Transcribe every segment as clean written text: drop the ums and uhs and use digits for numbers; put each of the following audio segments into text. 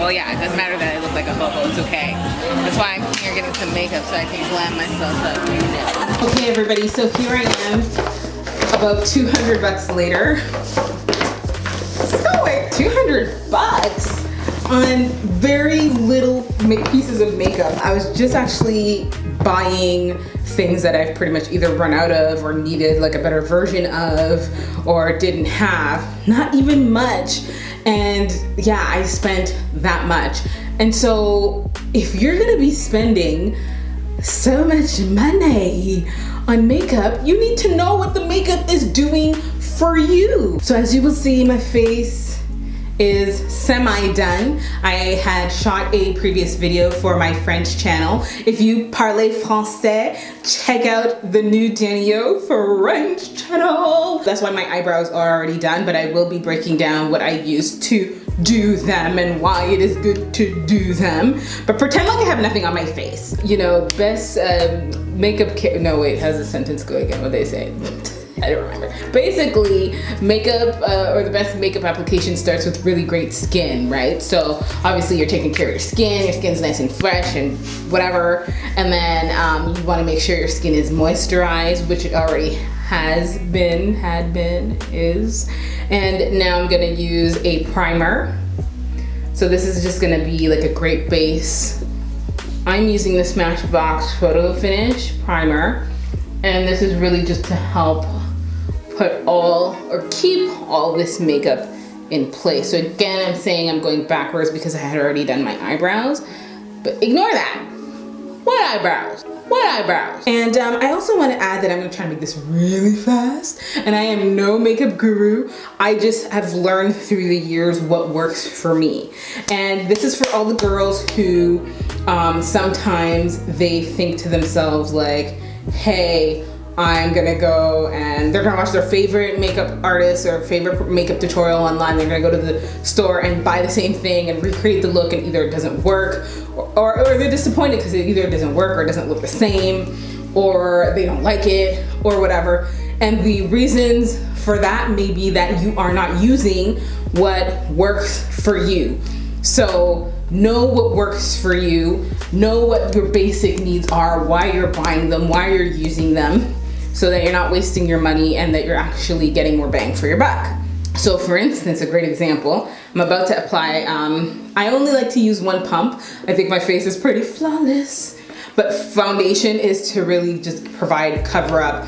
well, yeah, it doesn't matter that I look like a hobo, it's okay. That's why I'm here getting some makeup so I can glam myself up. Okay, everybody, so here I am, about 200 bucks later. So like 200 bucks on very little pieces of makeup. I was just actually buying things that I've pretty much either run out of or needed like a better version of or didn't have, not even much. And yeah, I spent that much. And so if you're gonna be spending so much money on makeup, you need to know what the makeup is doing for you. So as you will see, my face is semi-done. I had shot a previous video for my French channel. If you parlez français, check out the new Danie French channel. That's why my eyebrows are already done, but I will be breaking down what I use to do them and why it is good to do them. But pretend like I have nothing on my face. You know, best makeup kit, no wait, how's the sentence go again? What they say? I don't remember. Basically, makeup or the best makeup application starts with really great skin, right? So obviously you're taking care of your skin's nice and fresh and whatever. And then you wanna make sure your skin is moisturized, which it already has been, is. And now I'm gonna use a primer. So this is just gonna be like a great base. I'm using the Smashbox Photo Finish primer. And this is really just to help put all or keep all this makeup in place. So again, I'm saying I'm going backwards because I had already done my eyebrows, but ignore that. What eyebrows? What eyebrows? And I also want to add that I'm gonna try to make this really fast. And I am no makeup guru. I just have learned through the years what works for me. And this is for all the girls who sometimes they think to themselves like, hey, I'm gonna go and they're gonna watch their favorite makeup artist or favorite makeup tutorial online. They're gonna go to the store and buy the same thing and recreate the look, and either it doesn't work or they're disappointed because it either doesn't work or it doesn't look the same, or they don't like it or whatever. And the reasons for that may be that you are not using what works for you. So know what works for you, know what your basic needs are, why you're buying them, why you're using them, so that you're not wasting your money and that you're actually getting more bang for your buck. So for instance, a great example, I'm about to apply, I only like to use one pump. I think my face is pretty flawless, but foundation is to really just provide cover up,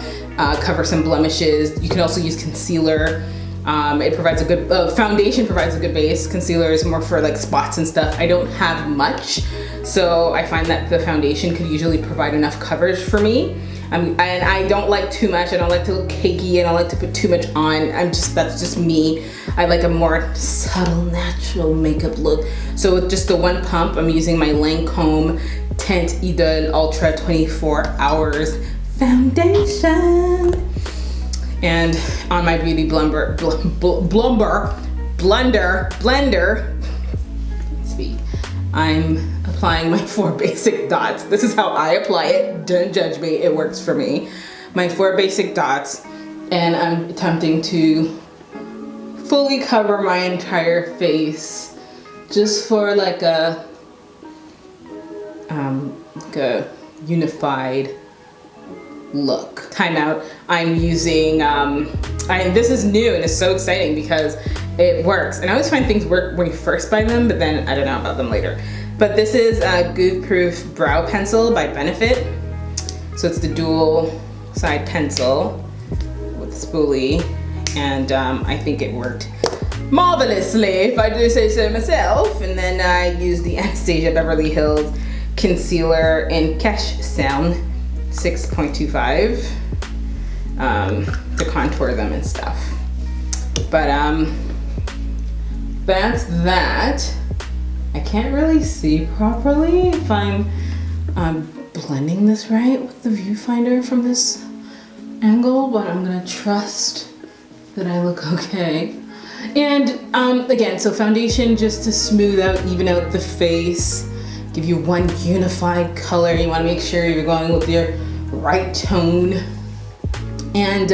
cover some blemishes. You can also use concealer. It provides a good, foundation provides a good base. Concealer is more for like spots and stuff. I don't have much, so I find that the foundation could usually provide enough coverage for me. And I don't like too much. I don't like to look cakey. I don't like to put too much on. That's just me. I like a more subtle, natural makeup look. So with just the one pump, I'm using my Lancome Teint Idole Ultra 24 Hours Foundation. And on my Beauty Blender, I'm applying my 4 basic dots. This is how I apply it. Don't judge me, it works for me. My 4 basic dots, and I'm attempting to fully cover my entire face just for like a unified look. Timeout. I'm using, this is new and it's so exciting because it works. And I always find things work when you first buy them, but then I don't know about them later. But this is a Goof Proof Brow Pencil by Benefit. So it's the dual side pencil with spoolie. And I think it worked marvelously, if I do say so myself. And then I used the Anastasia Beverly Hills Concealer in Cash Sound 6.25 to contour them and stuff. But that's that. I can't really see properly if I'm blending this right with the viewfinder from this angle, but I'm gonna trust that I look okay. And again, so foundation just to smooth out, even out the face, give you one unified color. You wanna make sure you're going with your right tone. And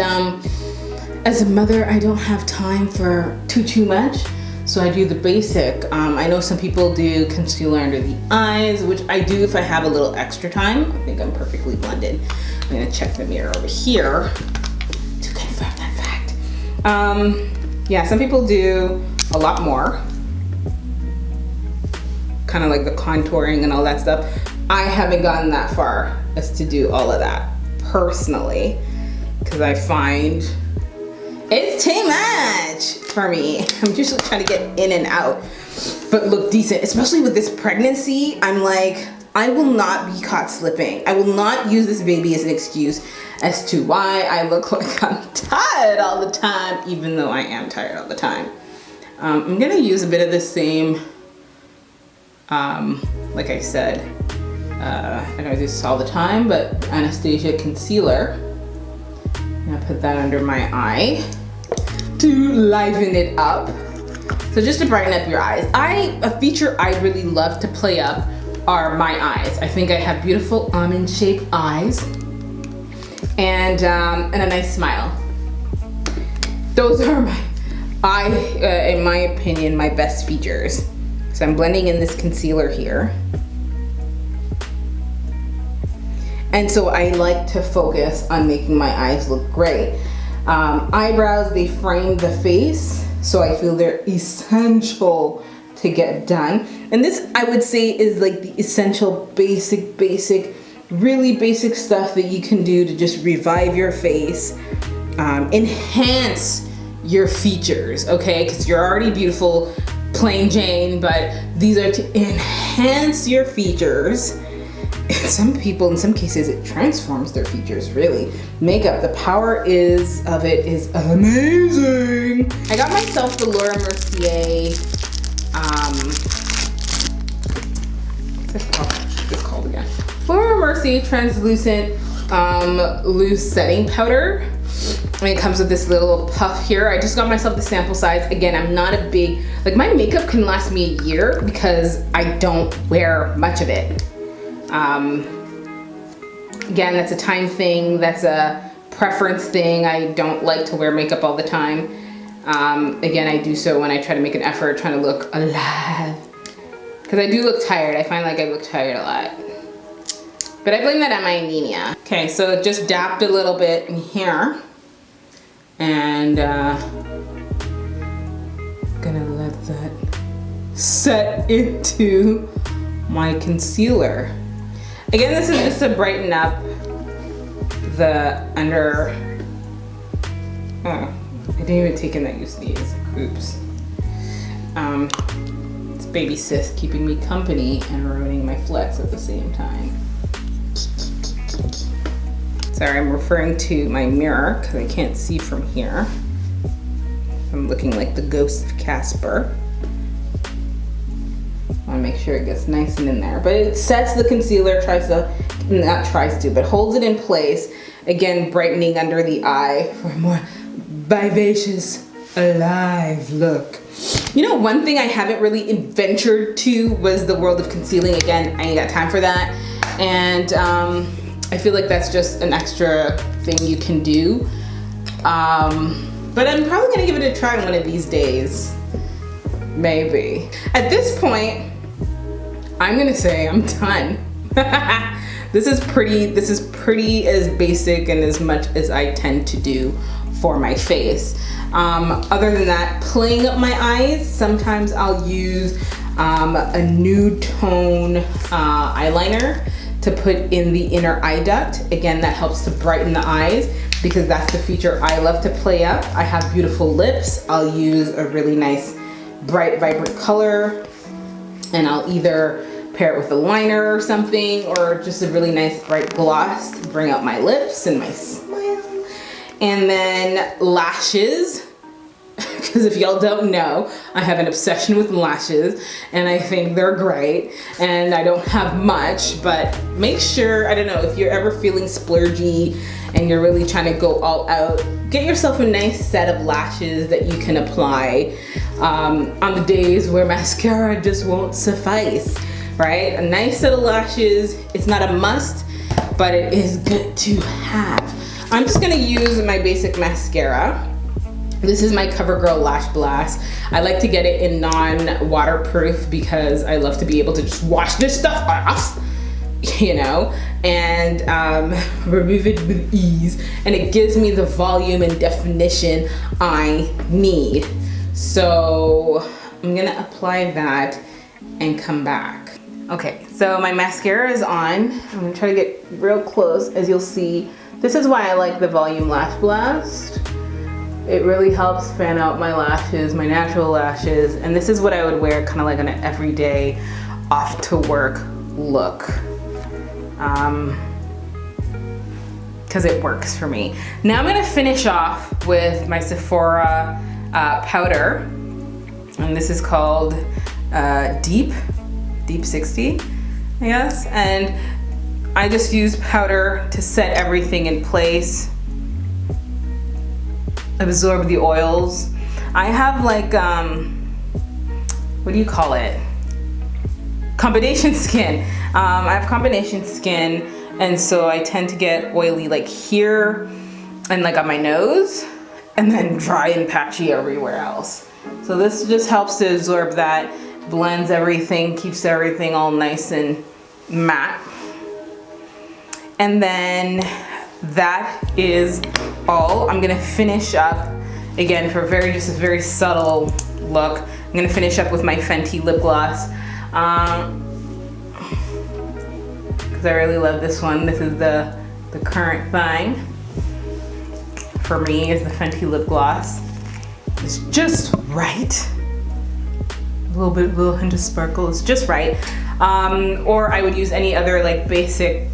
as a mother, I don't have time for too much. So I do the basic. I know some people do concealer under the eyes, which I do if I have a little extra time. I think I'm perfectly blended. I'm gonna check the mirror over here to confirm that fact. Yeah, some people do a lot more. Kind of like the contouring and all that stuff. I haven't gotten that far as to do all of that personally, because I find it's too much for me. I'm usually trying to get in and out, but look decent. Especially with this pregnancy, I'm like, I will not be caught slipping. I will not use this baby as an excuse as to why I look like I'm tired all the time, even though I am tired all the time. I'm gonna use a bit of the same, like I said, I don't do this all the time, but Anastasia concealer. I'm gonna put that under my eye to liven it up. So just to brighten up your eyes. A feature I really love to play up are my eyes. I think I have beautiful almond-shaped eyes and a nice smile. Those are in my opinion, my best features. So I'm blending in this concealer here. And so I like to focus on making my eyes look great. Eyebrows, they frame the face, so I feel they're essential to get done. And this, I would say, is like the essential basic, really basic stuff that you can do to just revive your face, enhance your features, okay? Because you're already beautiful, plain Jane, but these are to enhance your features. And some people, in some cases, it transforms their features, really. Makeup, the power of it is amazing. I got myself the Laura Mercier, what's this called again? Laura Mercier translucent loose setting powder. And it comes with this little puff here. I just got myself the sample size. Again, I'm not a big, like my makeup can last me a year because I don't wear much of it. Again, that's a time thing, that's a preference thing. I don't like to wear makeup all the time. Again, I do so when I try to make an effort, trying to look alive. Because I do look tired. I find like I look tired a lot. But I blame that on my anemia. Okay, so just dabbed a little bit in here. And gonna let that set into my concealer. Again, this is just to brighten up the under, I didn't even take in that use these, oops. It's baby sis keeping me company and ruining my flex at the same time. Sorry, I'm referring to my mirror because I can't see from here. I'm looking like the ghost of Casper. I want to make sure it gets nice and in there. But it sets the concealer, but holds it in place. Again, brightening under the eye for a more vivacious, alive look. You know, one thing I haven't really ventured to was the world of concealing. Again, I ain't got time for that. And I feel like that's just an extra thing you can do. But I'm probably gonna give it a try one of these days. Maybe. At this point, I'm gonna say I'm done. This is pretty as basic and as much as I tend to do for my face. Other than that, playing up my eyes, sometimes I'll use a nude tone eyeliner to put in the inner eye duct. Again, that helps to brighten the eyes because that's the feature I love to play up. I have beautiful lips. I'll use a really nice, bright, vibrant color, and I'll either pair it with a liner or something, or just a really nice bright gloss to bring out my lips and my smile. And then lashes, because if y'all don't know, I have an obsession with lashes and I think they're great, and I don't have much, but make sure, I don't know, if you're ever feeling splurgy and you're really trying to go all out, get yourself a nice set of lashes that you can apply on the days where mascara just won't suffice, right? A nice set of lashes, it's not a must, but it is good to have. I'm just gonna use my basic mascara. This is my CoverGirl Lash Blast. I like to get it in non-waterproof because I love to be able to just wash this stuff off, you know, and remove it with ease. And it gives me the volume and definition I need. So I'm gonna apply that and come back. Okay, so my mascara is on. I'm gonna try to get real close. As you'll see, this is why I like the Volume Lash Blast. It really helps fan out my lashes, my natural lashes, and this is what I would wear kind of like on an everyday off to work look. Because it works for me. Now I'm gonna finish off with my Sephora powder, and this is called Deep 60, I guess, and I just use powder to set everything in place, absorb the oils. I have like, what do you call it? Combination skin. I have combination skin, and so I tend to get oily like here and like on my nose, and then dry and patchy everywhere else. So this just helps to absorb that, blends everything, keeps everything all nice and matte. And then that is all. I'm gonna finish up, again, for just a very subtle look. I'm gonna finish up with my Fenty lip gloss. Because I really love this one. This is the current thing for me, is the Fenty lip gloss. It's just right. A little hint of sparkle, it's just right. Or I would use any other like basic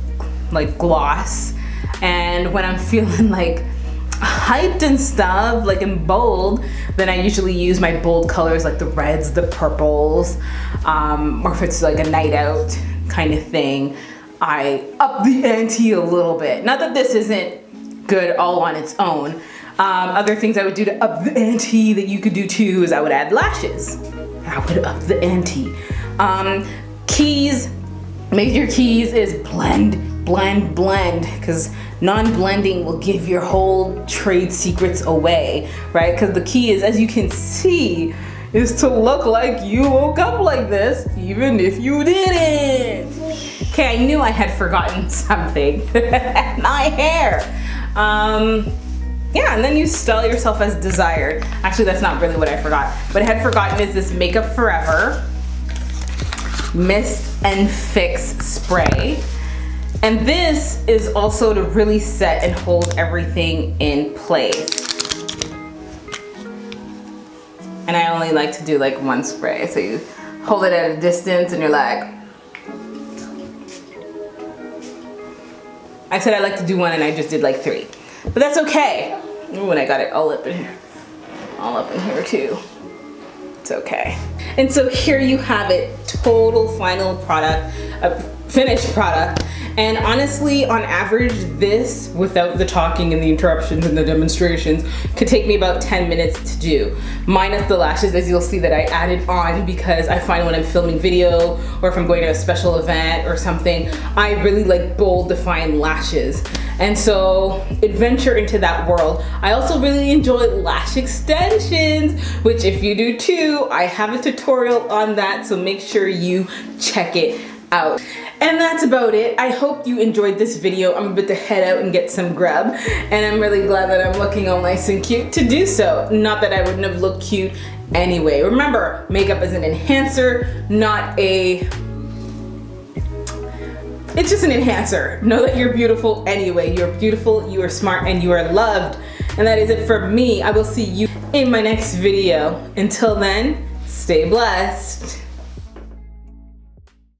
like gloss. And when I'm feeling like hyped and stuff, like in bold, then I usually use my bold colors like the reds, the purples, or if it's like a night out kind of thing, I up the ante a little bit. Not that this isn't good all on its own. Other things I would do to up the ante that you could do too is I would add lashes. I would up the ante. Keys, major keys is blend, blend, blend, because non-blending will give your whole trade secrets away, right? Because the key is, as you can see, is to look like you woke up like this, even if you didn't. Okay, I knew I had forgotten something. My hair. Yeah, and then you style yourself as desired. Actually, that's not really what I forgot. What I had forgotten is this Makeup Forever Mist and Fix Spray. And this is also to really set and hold everything in place. And I only like to do like one spray. So you hold it at a distance and you're like, I said I like to do one and I just did like 3. But that's okay. Ooh, and I got it all up in here. All up in here too. It's okay. And so here you have it, total final product, finished product. And honestly, on average, this, without the talking and the interruptions and the demonstrations, could take me about 10 minutes to do. Minus the lashes, as you'll see that I added on, because I find when I'm filming video or if I'm going to a special event or something, I really like bold, defined lashes. And so adventure into that world. I also really enjoy lash extensions, which if you do too, I have a tutorial on that, so make sure you check it out. And that's about it. I hope you enjoyed this video. I'm about to head out and get some grub, and I'm really glad that I'm looking all nice and cute to do so. Not that I wouldn't have looked cute anyway. Remember, makeup is an enhancer, not a... It's just an enhancer. Know that you're beautiful anyway. You're beautiful, you are smart, and you are loved. And that is it for me. I will see you in my next video. Until then, stay blessed.